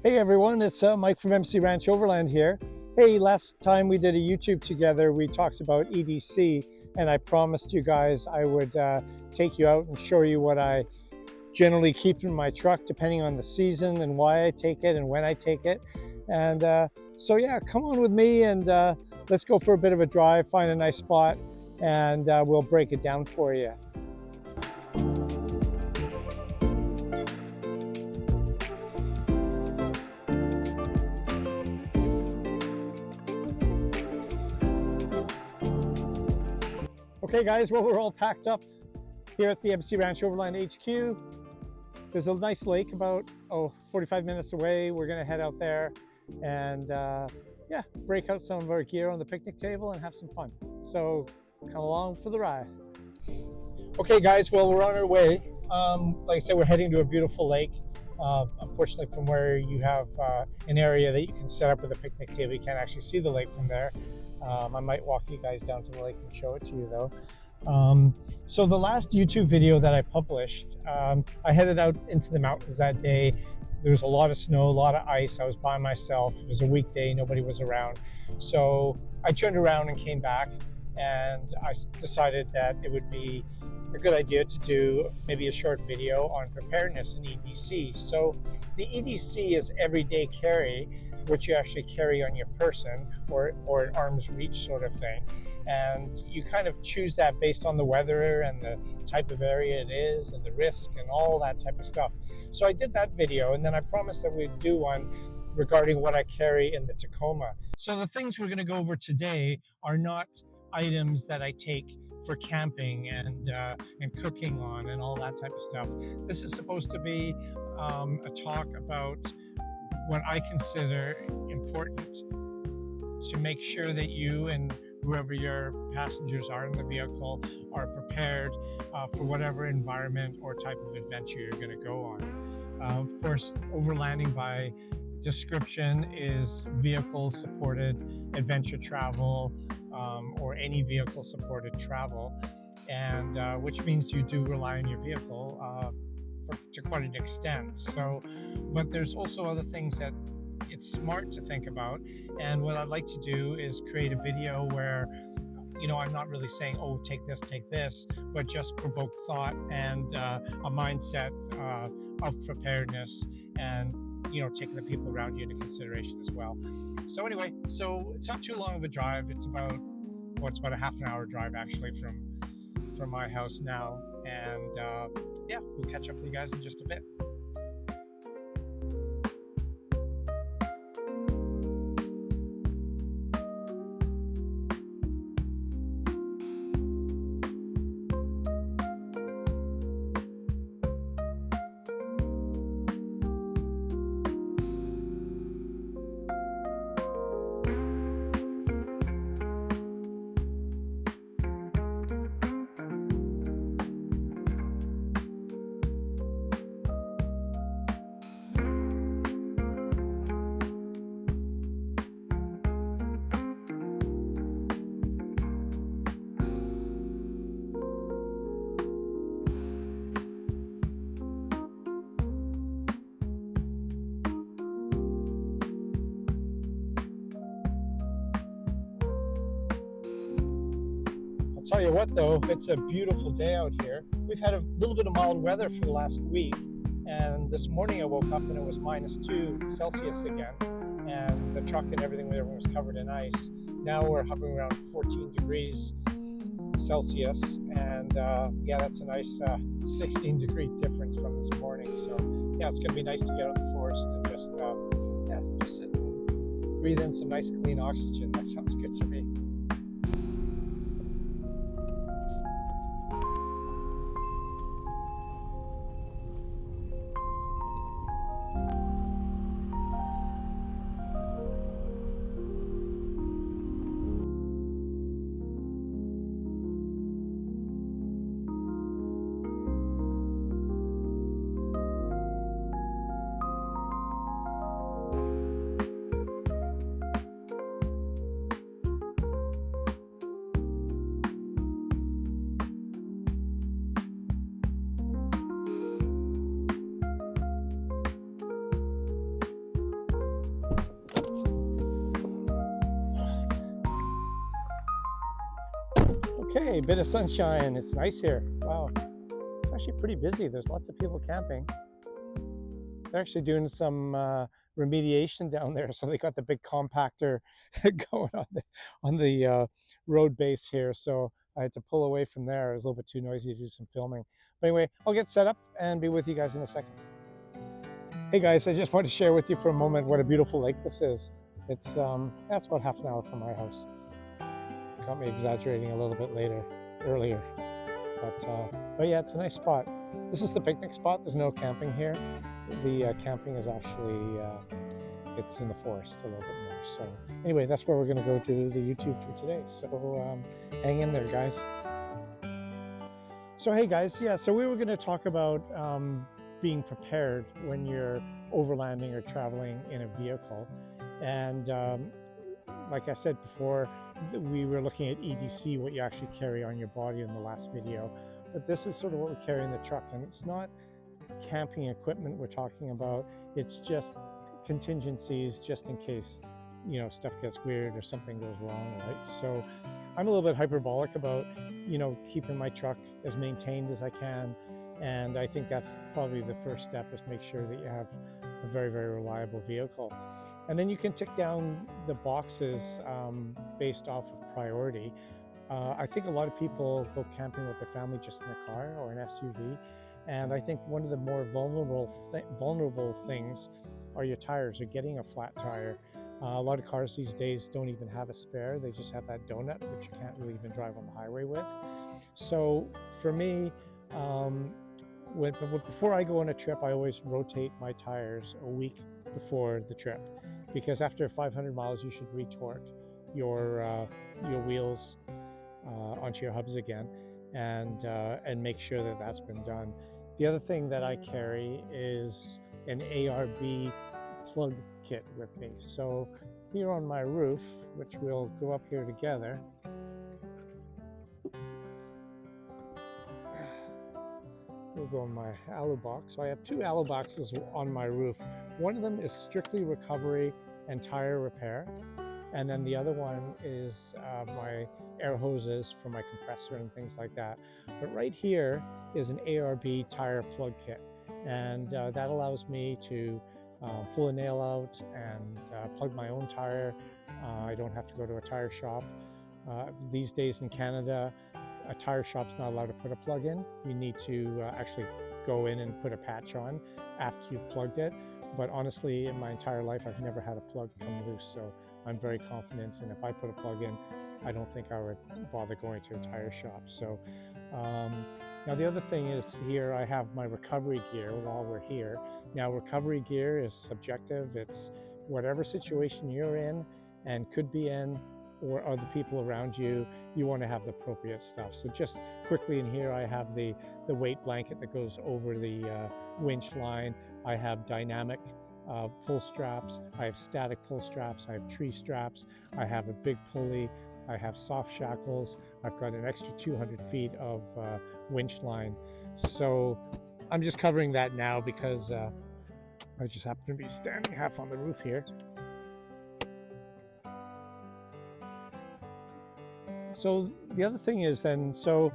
Hey everyone, it's Mike from MC Ranch Overland here. Hey, last time we did a YouTube together, we talked about EDC, and I promised you guys I would take you out and show you what I generally keep in my truck, depending on the season and why I take it and when I take it. And so, yeah, come on with me and let's go for a bit of a drive, find a nice spot, and we'll break it down for you. Okay guys, well, we're all packed up here at the MC Ranch Overland HQ. There's a nice lake about 45 minutes away. We're gonna head out there and yeah, break out some of our gear on the picnic table and have some fun. So come along for the ride. Okay guys, well, we're on our way. Like I said, we're heading to a beautiful lake. Unfortunately, from where you have an area that you can set up with a picnic table, you can't actually see the lake from there. I might walk you guys down to the lake and show it to you though. So the last YouTube video that I published, I headed out into the mountains that day. There was a lot of snow, a lot of ice. I was by myself. It was a weekday, nobody was around. So I turned around and came back, and I decided that it would be a good idea to do maybe a short video on preparedness in EDC. So the EDC is everyday carry, which you actually carry on your person or an arm's reach sort of thing. And you kind of choose that based on the weather and the type of area it is and the risk and all that type of stuff. So I did that video, and then I promised that we'd do one regarding what I carry in the Tacoma. So the things we're going to go over today are not items that I take for camping and cooking on and all that type of stuff. This is supposed to be a talk about what I consider important to make sure that you and whoever your passengers are in the vehicle are prepared for whatever environment or type of adventure you're going to go on. Of course, overlanding by description is vehicle supported adventure travel, or any vehicle supported travel, and which means you do rely on your vehicle to quite an extent. So, but there's also other things that it's smart to think about, and what I'd like to do is create a video where, you know, I'm not really saying, oh, take this, but just provoke thought and a mindset of preparedness, and you know, taking the people around you into consideration as well. So anyway, so it's not too long of a drive. It's about a half an hour drive actually from my house now, and yeah, we'll catch up with you guys in just a bit. Tell you what though, it's a beautiful day out here. We've had a little bit of mild weather for the last week, and this morning I woke up and it was -2 Celsius again, and the truck and everything was covered in ice. Now we're hovering around 14 degrees Celsius, and yeah, that's a nice 16-degree difference from this morning. So yeah, it's going to be nice to get out in the forest and just sit and breathe in some nice clean oxygen. That sounds good to me. Okay, bit of sunshine. It's nice here. Wow, it's actually pretty busy. There's lots of people camping. They're actually doing some remediation down there, so they got the big compactor going on the road base here. So I had to pull away from there. It was a little bit too noisy to do some filming. But anyway, I'll get set up and be with you guys in a second. Hey guys, I just wanted to share with you for a moment what a beautiful lake this is. It's that's about half an hour from my house. Got me exaggerating a little bit earlier. But yeah, it's a nice spot. This is the picnic spot. There's no camping here. The camping is actually, it's in the forest a little bit more. So anyway, that's where we're going to go do the YouTube for today. So hang in there, guys. So hey guys, yeah, so we were going to talk about being prepared when you're overlanding or traveling in a vehicle. And like I said before, we were looking at EDC, what you actually carry on your body in the last video. But this is sort of what we carry in the truck, and it's not camping equipment we're talking about. It's just contingencies, just in case, you know, stuff gets weird or something goes wrong, right? So I'm a little bit hyperbolic about, you know, keeping my truck as maintained as I can. And I think that's probably the first step, is make sure that you have a very, very reliable vehicle. And then you can tick down the boxes based off of priority. I think a lot of people go camping with their family just in a car or an SUV. And I think one of the more vulnerable things are your tires, or getting a flat tire. A lot of cars these days don't even have a spare. They just have that donut, which you can't really even drive on the highway with. So for me, before I go on a trip, I always rotate my tires a week before the trip, because after 500 miles, you should re-torque your wheels onto your hubs again, and make sure that that's been done. The other thing that I carry is an ARB plug kit with me. So here on my roof, which we'll go up here together, we'll go in my alu box. So I have two alu boxes on my roof. One of them is strictly recovery and tire repair. And then the other one is my air hoses for my compressor and things like that. But right here is an ARB tire plug kit. And that allows me to pull a nail out and plug my own tire. I don't have to go to a tire shop. These days in Canada, a tire shop's not allowed to put a plug in. You need to actually go in and put a patch on after you've plugged it. But honestly, in my entire life, I've never had a plug come loose. So I'm very confident, and if I put a plug in, I don't think I would bother going to a tire shop. So now the other thing is, here I have my recovery gear while we're here. Now recovery gear is subjective. It's whatever situation you're in and could be in, or other people around you, you want to have the appropriate stuff. So just quickly in here, I have the weight blanket that goes over the winch line. I have dynamic pull straps, I have static pull straps, I have tree straps, I have a big pulley, I have soft shackles, I've got an extra 200 feet of winch line. So I'm just covering that now because I just happen to be standing half on the roof here. So the other thing is then, so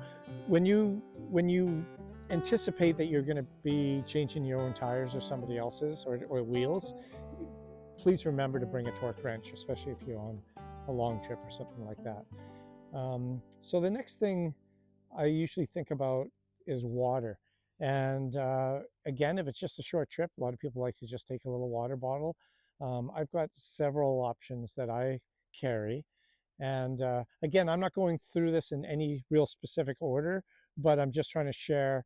when you anticipate that you're going to be changing your own tires or somebody else's, or wheels, please remember to bring a torque wrench, especially if you're on a long trip or something like that. So the next thing I usually think about is water. And again, if it's just a short trip, a lot of people like to just take a little water bottle. I've got several options that I carry. And again, I'm not going through this in any real specific order, but I'm just trying to share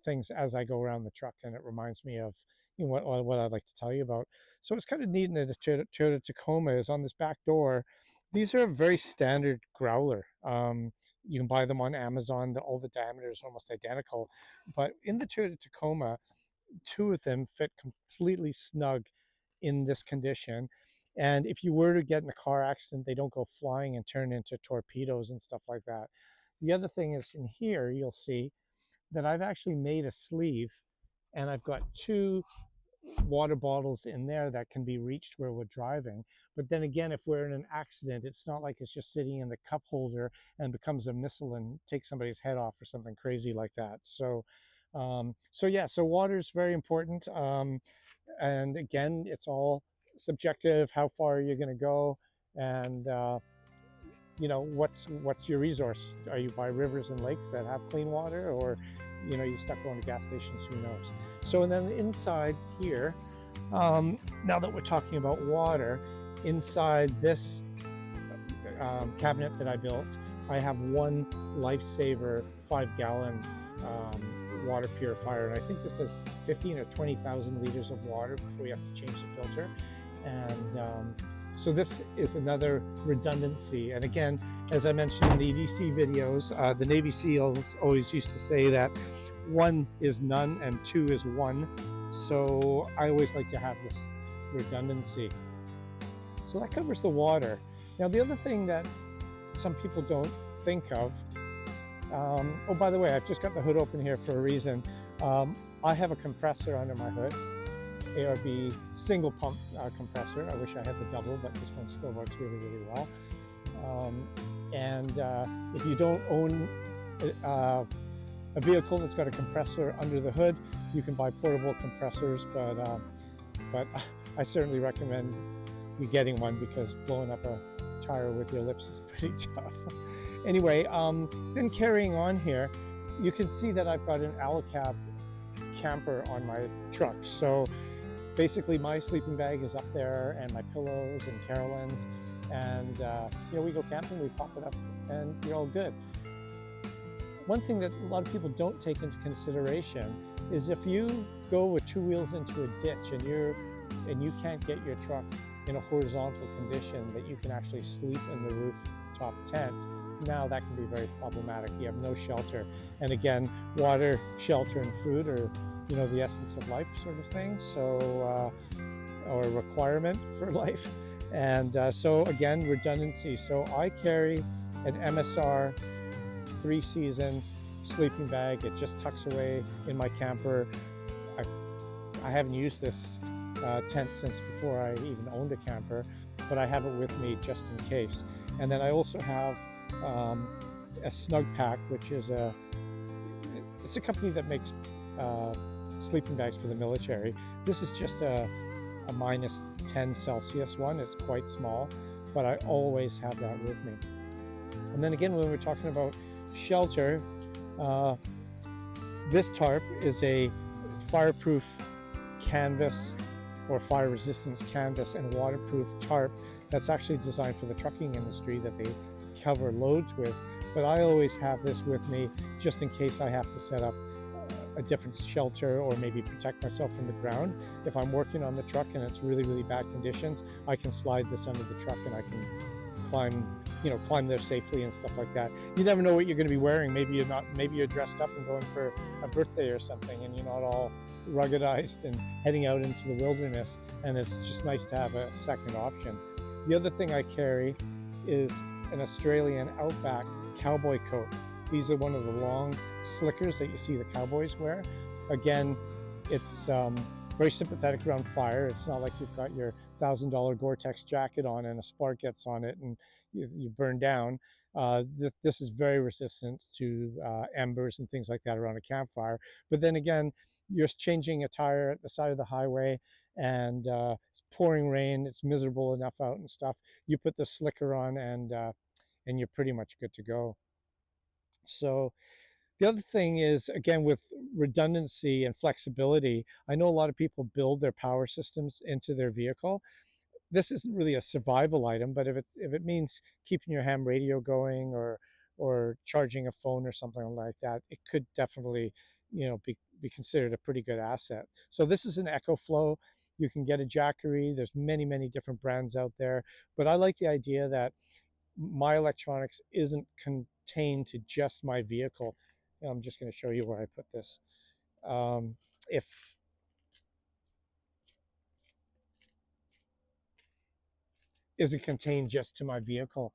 things as I go around the truck, and it reminds me of, you know, what I'd like to tell you about. So it's kind of neat in the Toyota Tacoma is on this back door. These are a very standard growler. You can buy them on Amazon. All the diameters are almost identical, but in the Toyota Tacoma, two of them fit completely snug in this condition. And if you were to get in a car accident, they don't go flying and turn into torpedoes and stuff like that. The other thing is, in here, you'll see that I've actually made a sleeve, and I've got two water bottles in there that can be reached where we're driving. But then again, if we're in an accident, it's not like it's just sitting in the cup holder and becomes a missile and takes somebody's head off or something crazy like that. So yeah, so water is very important. And again, it's all subjective. How far are you going to go? And what's your resource? Are you by rivers and lakes that have clean water, or you stuck going to gas stations? Who knows? So, and then inside here, now that we're talking about water, inside this cabinet that I built, I have one Lifesaver 5-gallon water purifier, and I think this does 15 or 20,000 liters of water before you have to change the filter. And so this is another redundancy. And again, as I mentioned in the EDC videos, the Navy SEALs always used to say that 1 is none and 2 is 1. So I always like to have this redundancy. So that covers the water. Now the other thing that some people don't think of, oh, by the way, I've just got the hood open here for a reason. I have a compressor under my hood. ARB single pump compressor. I wish I had the double, but this one still works really, really well. If you don't own a vehicle that's got a compressor under the hood, you can buy portable compressors, but I certainly recommend you getting one, because blowing up a tire with your lips is pretty tough. Anyway, then carrying on here, you can see that I've got an Alacab camper on my truck. So basically my sleeping bag is up there, and my pillows and Carolyn's, and we go camping, we pop it up, and you're all good. One thing that a lot of people don't take into consideration is if you go with 2 wheels into a ditch and you can't get your truck in a horizontal condition that you can actually sleep in the rooftop tent, now that can be very problematic. You have no shelter. And again, water, shelter, and food are the essence of life, sort of thing. So, or a requirement for life. And so again, redundancy. So I carry an MSR 3-season sleeping bag. It just tucks away in my camper. I haven't used this tent since before I even owned a camper, but I have it with me just in case. And then I also have a Snug Pack, which is it's a company that makes sleeping bags for the military. This is just a minus 10 Celsius one. It's quite small, but I always have that with me. And then again, when we're talking about shelter, this tarp is a fireproof canvas or fire resistance canvas and waterproof tarp that's actually designed for the trucking industry that they cover loads with. But I always have this with me just in case I have to set up a different shelter or maybe protect myself from the ground. If I'm working on the truck and it's really, really bad conditions, I can slide this under the truck and I can climb there safely and stuff like that. You never know what you're going to be wearing. Maybe you're dressed up and going for a birthday or something, and you're not all ruggedized and heading out into the wilderness, and it's just nice to have a second option. The other thing I carry is an Australian Outback cowboy coat. These are one of the long slickers that you see the cowboys wear. Again, it's very sympathetic around fire. It's not like you've got your $1,000 Gore-Tex jacket on and a spark gets on it and you burn down. This is very resistant to embers and things like that around a campfire. But then again, you're changing a tire at the side of the highway and it's pouring rain, it's miserable enough out and stuff. You put the slicker on and you're pretty much good to go. So the other thing is, again, with redundancy and flexibility, I know a lot of people build their power systems into their vehicle. This isn't really a survival item, but if it means keeping your ham radio going or charging a phone or something like that, it could definitely be considered a pretty good asset. So this is an EcoFlow. You can get a Jackery. There's many, many different brands out there, but I like the idea that my electronics isn't contained to just my vehicle. I'm just going to show you where I put this. Isn't contained just to my vehicle.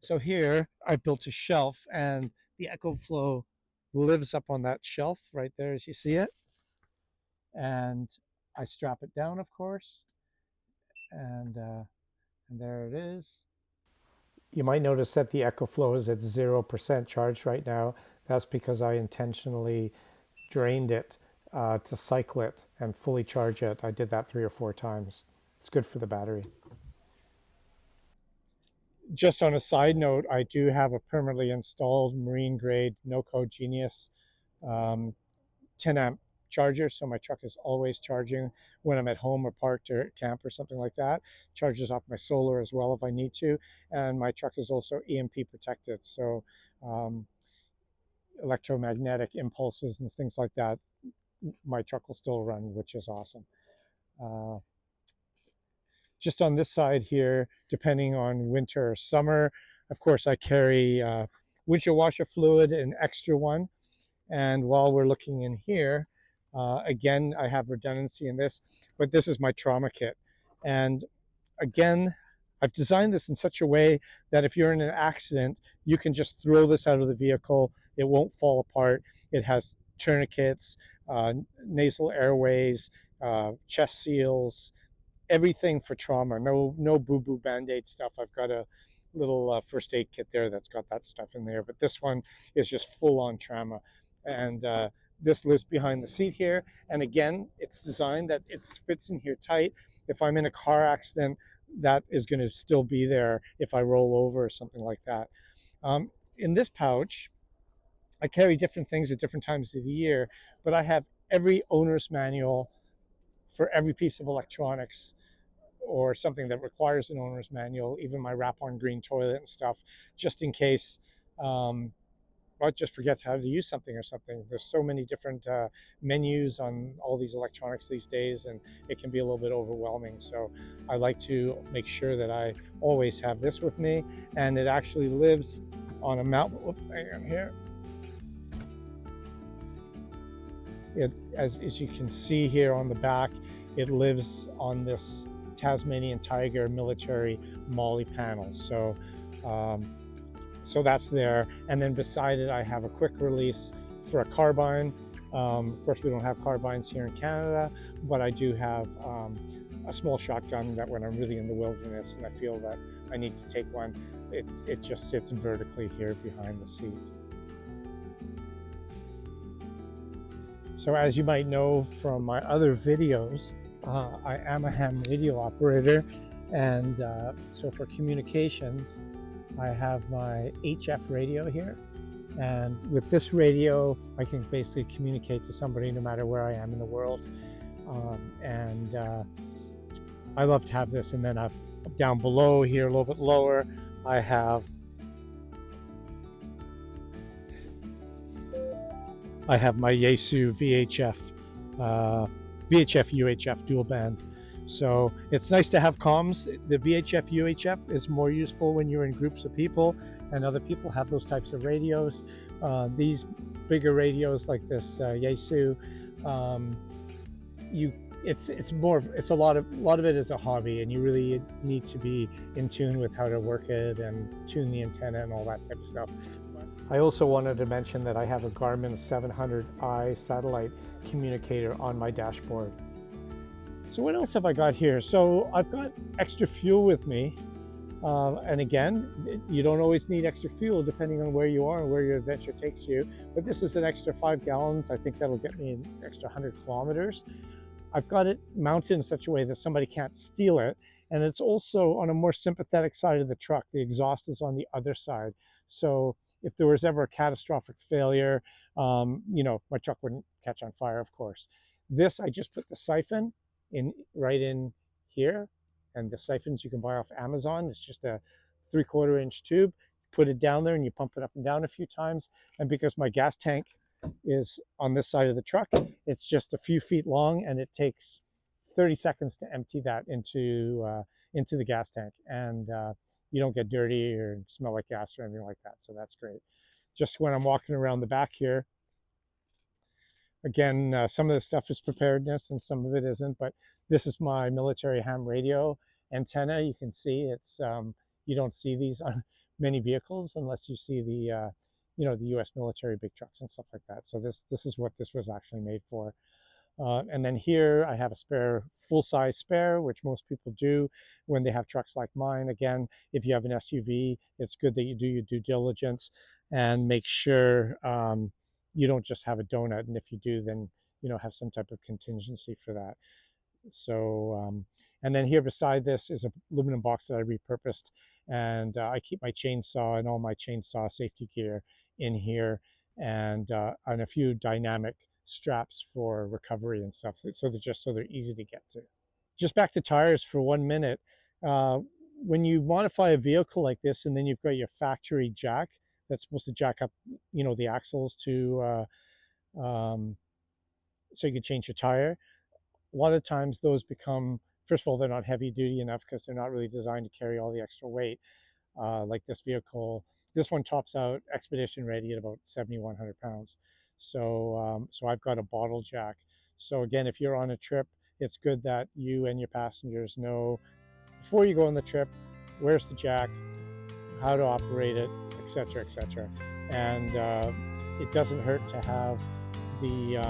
So here I built a shelf, and the EcoFlow lives up on that shelf right there as you see it. And I strap it down, of course, and there it is. You might notice that the EcoFlow is at 0% charge right now. That's because I intentionally drained it to cycle it and fully charge it. I did that 3 or 4 times. It's good for the battery. Just on a side note, I do have a permanently installed marine grade no-code Genius 10 amp charger, so my truck is always charging when I'm at home or parked or at camp or something like that. Charges off my solar as well if I need to, and my truck is also EMP protected, so electromagnetic impulses and things like that, my truck will still run, which is awesome. Just on this side here, depending on winter or summer, of course I carry windshield washer fluid, an extra one. And while we're looking in here, again, I have redundancy in this, but this is my trauma kit. And again, I've designed this in such a way that if you're in an accident, you can just throw this out of the vehicle. It won't fall apart. It has tourniquets, nasal airways, chest seals, everything for trauma. No boo-boo Band-Aid stuff. I've got a little first aid kit there that's got that stuff in there, but this one is just full-on trauma. And this lives behind the seat here. And again, it's designed that it fits in here tight. If I'm in a car accident, that is going to still be there if I roll over or something like that. In this pouch, I carry different things at different times of the year, but I have every owner's manual for every piece of electronics or something that requires an owner's manual, even my wrap-on green toilet and stuff, just in case I just forget how to use something or something. There's so many different menus on all these electronics these days, and it can be a little bit overwhelming. So I like to make sure that I always have this with me, and it actually lives on a mount. Hang on here. As you can see here on the back, it lives on this Tasmanian Tiger military MOLLE panel. So that's there. And then beside it, I have a quick release for a carbine. Of course, we don't have carbines here in Canada, but I do have a small shotgun that when I'm really in the wilderness and I feel that I need to take one, it just sits vertically here behind the seat. So as you might know from my other videos, I am a ham radio operator, and so for communications, I have my HF radio here, and with this radio, I can basically communicate to somebody no matter where I am in the world, and I love to have this. And then I've down below here, a little bit lower, I have my Yaesu VHF, UHF dual band. So it's nice to have comms. The VHF UHF is more useful when you're in groups of people and other people have those types of radios. These bigger radios like this Yaesu, it's a lot of it is a hobby, and you really need to be in tune with how to work it and tune the antenna and all that type of stuff. I also wanted to mention that I have a Garmin 700i satellite communicator on my dashboard. So what else have I got here? So I've got extra fuel with me. And again, you don't always need extra fuel depending on where you are and where your adventure takes you. But this is an extra 5 gallons. I think that'll get me an extra 100 kilometers. I've got it mounted in such a way that somebody can't steal it. And it's also on a more sympathetic side of the truck. The exhaust is on the other side. So if there was ever a catastrophic failure, my truck wouldn't catch on fire, of course. This, I just put the siphon right in here, and the siphons you can buy off Amazon. It's just a 3/4 inch tube. Put it down there and you pump it up and down a few times. And because my gas tank is on this side of the truck, it's just a few feet long, and it takes 30 seconds to empty that into the gas tank, and you don't get dirty or smell like gas or anything like that. So that's great. Just when I'm walking around the back here, again, some of the stuff is preparedness and some of it isn't, but this is my military ham radio antenna. You can see it's, you don't see these on many vehicles unless you see the, the US military big trucks and stuff like that. So this is what this was actually made for. And then here I have a spare, full-size spare, which most people do when they have trucks like mine. Again, if you have an SUV, it's good that you do your due diligence and make sure you don't just have a donut. And if you do, then have some type of contingency for that. So, and then here beside this is a aluminum box that I repurposed, and I keep my chainsaw and all my chainsaw safety gear in here, and a few dynamic straps for recovery and stuff. So they're easy to get to. Just back to tires for 1 minute. Uh, when you modify a vehicle like this, and then you've got your factory jack that's supposed to jack up, the axles to so you can change your tire. A lot of times those become, first of all, they're not heavy duty enough because they're not really designed to carry all the extra weight. Like this vehicle, this one tops out expedition ready at about 7,100 pounds. So I've got a bottle jack. So again, if you're on a trip, it's good that you and your passengers know before you go on the trip, where's the jack, how to operate it, etc., etc. And it doesn't hurt to have the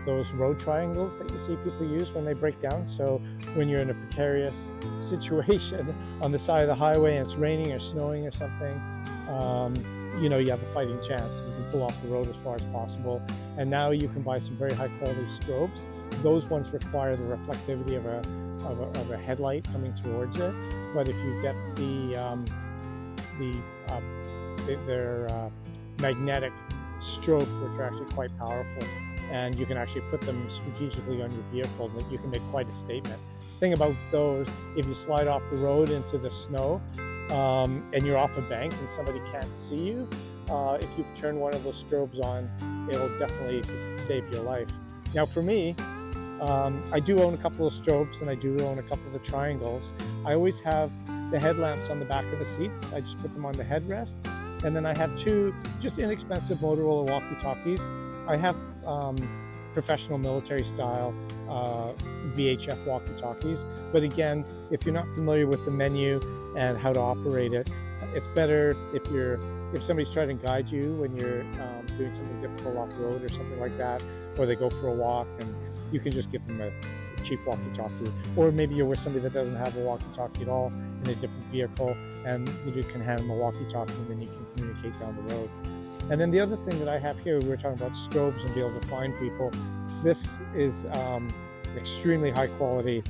those road triangles that you see people use when they break down. So when you're in a precarious situation on the side of the highway and it's raining or snowing or something, you have a fighting chance. You can pull off the road as far as possible. And now you can buy some very high quality strobes. Those ones require the reflectivity of a headlight coming towards it. But if you get they're magnetic strobes, which are actually quite powerful, and you can actually put them strategically on your vehicle, that you can make quite a statement. Thing about those, if you slide off the road into the snow and you're off a bank and somebody can't see you, if you turn one of those strobes on, it'll definitely save your life. Now for me, I do own a couple of strobes and I do own a couple of the triangles. I always have the headlamps on the back of the seats. I just put them on the headrest. And then I have two just inexpensive Motorola walkie-talkies. I have professional military style VHF walkie-talkies. But again, if you're not familiar with the menu and how to operate it, it's better if somebody's trying to guide you when you're doing something difficult off-road or something like that, or they go for a walk, and you can just give them a cheap walkie-talkie. Or maybe you're with somebody that doesn't have a walkie-talkie at all in a different vehicle, and you can hand them a walkie-talkie and then you can communicate down the road. And then the other thing that I have here, we were talking about strobes and be able to find people. This is extremely high quality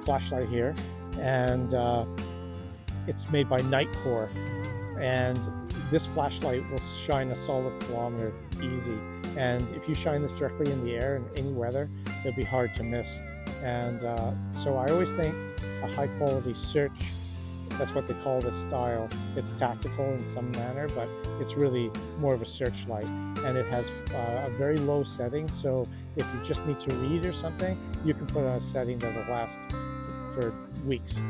flashlight here, and it's made by Nightcore. And this flashlight will shine a solid kilometer easy. And if you shine this directly in the air in any weather, it'll be hard to miss. And so I always think a high quality search, that's what they call this style. It's tactical in some manner, but it's really more of a searchlight. And it has a very low setting. So if you just need to read or something, you can put it on a setting that will last for weeks.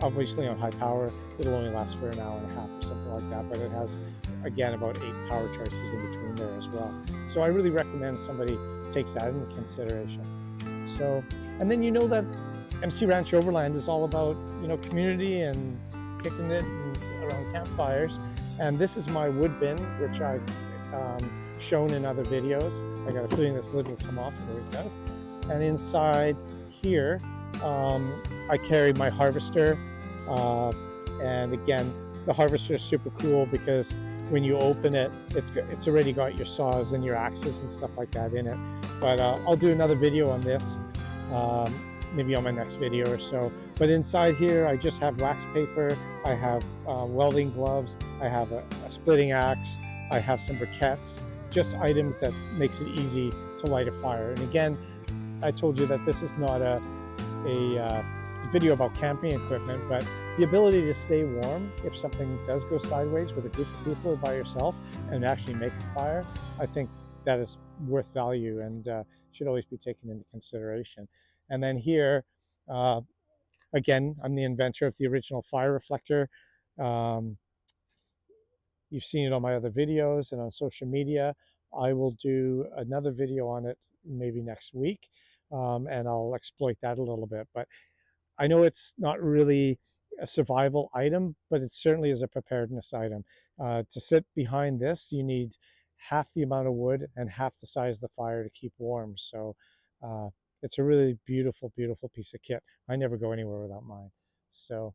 Obviously on high power, it'll only last for an hour and a half or something like that, but it has, again, about 8 power choices in between there as well. So I really recommend somebody takes that into consideration. So, and then that MC Ranch Overland is all about, community and kicking it and around campfires. And this is my wood bin, which I've shown in other videos. I got a feeling this lid will come off, it always does. And inside here, I carry my harvester, and again, the harvester is super cool because when you open it, it's already got your saws and your axes and stuff like that in it. But I'll do another video on this, maybe on my next video or so. But inside here, I just have wax paper, I have welding gloves, I have a splitting axe, I have some briquettes, just items that makes it easy to light a fire. And again, I told you that this is not a video about camping equipment, but the ability to stay warm if something does go sideways with a group of people or by yourself and actually make a fire, I think that is worth value and should always be taken into consideration. And then here, again, I'm the inventor of the original fire reflector. You've seen it on my other videos and on social media. I will do another video on it maybe next week, and I'll exploit that a little bit. But I know it's not really a survival item, but it certainly is a preparedness item. To sit behind this, you need half the amount of wood and half the size of the fire to keep warm. So it's a really beautiful, beautiful piece of kit. I never go anywhere without mine. So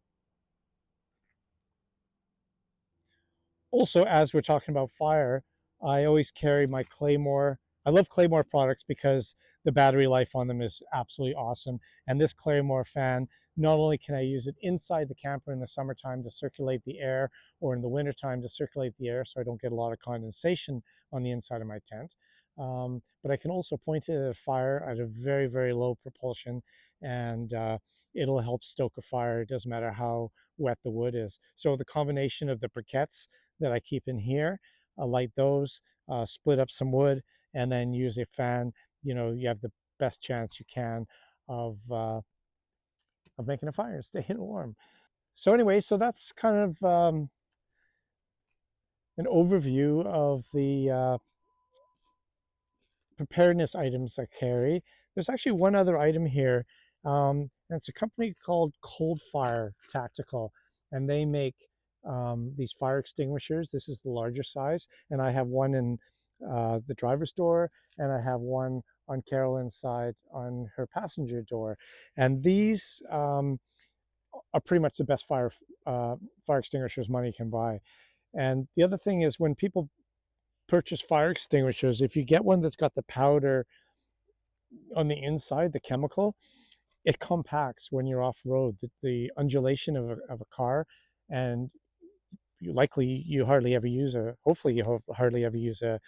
also, as we're talking about fire, I always carry my Claymore. I love Claymore products because the battery life on them is absolutely awesome. And this Claymore fan, not only can I use it inside the camper in the summertime to circulate the air, or in the wintertime to circulate the air so I don't get a lot of condensation on the inside of my tent, but I can also point it at a fire at a very, very low propulsion, and it'll help stoke a fire. It doesn't matter how wet the wood is. So the combination of the briquettes that I keep in here, light those, split up some wood, and then use a fan. You know, you have the best chance you can of making a fire, staying warm. So anyway, so that's kind of an overview of the preparedness items I carry. There's actually one other item here. And it's a company called Cold Fire Tactical, and they make these fire extinguishers. This is the larger size, and I have one in the driver's door, and I have one on Carolyn's side on her passenger door. And these are pretty much the best fire extinguishers money can buy. And the other thing is, when people purchase fire extinguishers, if you get one that's got the powder on the inside, the chemical, it compacts when you're off road. The undulation of a car, and you hardly ever use hopefully you hardly ever use a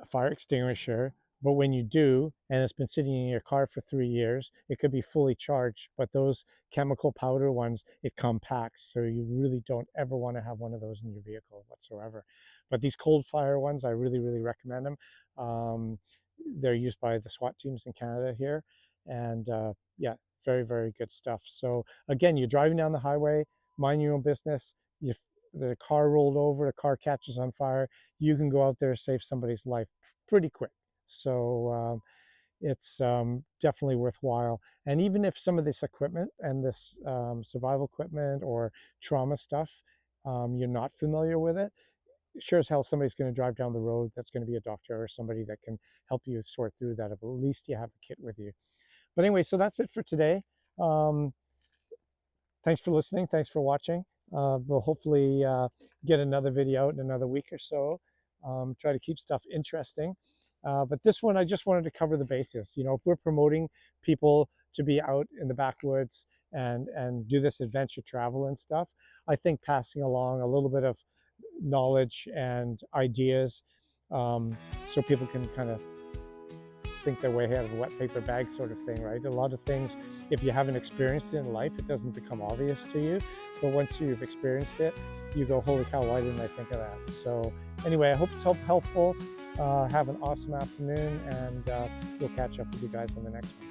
fire extinguisher. But when you do, and it's been sitting in your car for 3 years, it could be fully charged, but those chemical powder ones, it compacts. So you really don't ever want to have one of those in your vehicle whatsoever. But these cold fire ones, I really, really recommend them. They're used by the SWAT teams in Canada here. And yeah, very, very good stuff. So again, you're driving down the highway, mind your own business. The car rolled over, the car catches on fire, you can go out there and save somebody's life pretty quick. So it's definitely worthwhile. And even if some of this equipment and this survival equipment or trauma stuff, you're not familiar with it, sure as hell somebody's going to drive down the road that's going to be a doctor or somebody that can help you sort through that. But at least you have the kit with you. But anyway, so that's it for today. Thanks for listening. Thanks for watching. We'll hopefully get another video out in another week or so. Try to keep stuff interesting. But this one, I just wanted to cover the basis. You know, if we're promoting people to be out in the backwoods and do this adventure travel and stuff, I think passing along a little bit of knowledge and ideas so people can kind of think their way out of a wet paper bag sort of thing, right? A lot of things, if you haven't experienced it in life, it doesn't become obvious to you. But once you've experienced it, you go, holy cow, why didn't I think of that? So anyway, I hope it's helpful. Have an awesome afternoon, and we'll catch up with you guys on the next one.